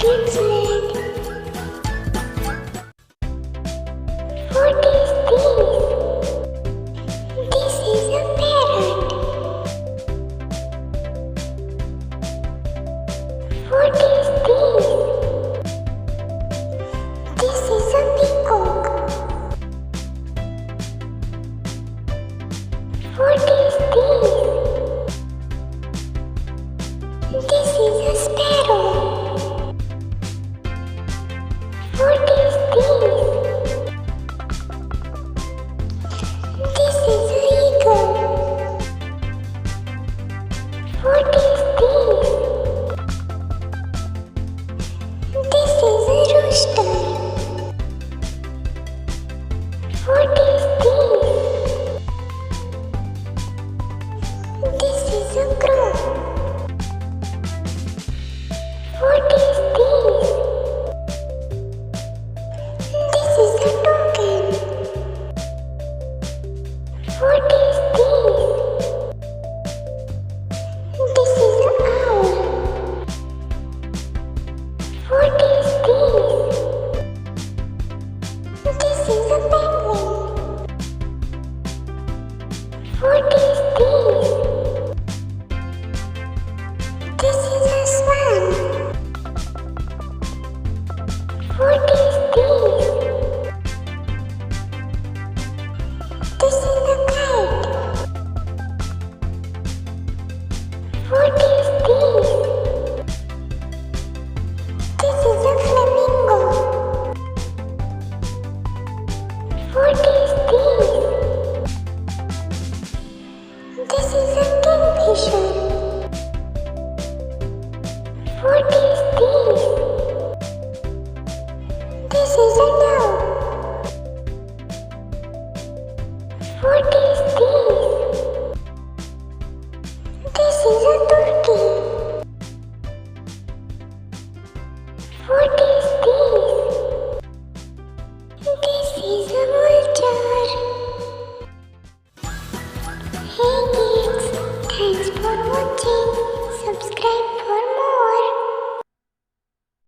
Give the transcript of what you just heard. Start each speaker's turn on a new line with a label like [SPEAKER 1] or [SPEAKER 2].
[SPEAKER 1] Switzerland. What is this? This is a parrot. What is this? This is a peacock. What is this? This is a sparrow. What is this? This is an eagle. What is this? This is a rooster. What is this? This is a crow. What is this? This is a toucan. What is this? This is an owl. What is this? This is a penguin. What is this? This is a swan. What is this? This is a kite. What is this? This is a flamingo. What is this? This is a kingfisher. What is this? This is a dove. What is this? This is a turkey. What is this? This is a vulture. Hey kids, thanks for watching. Subscribe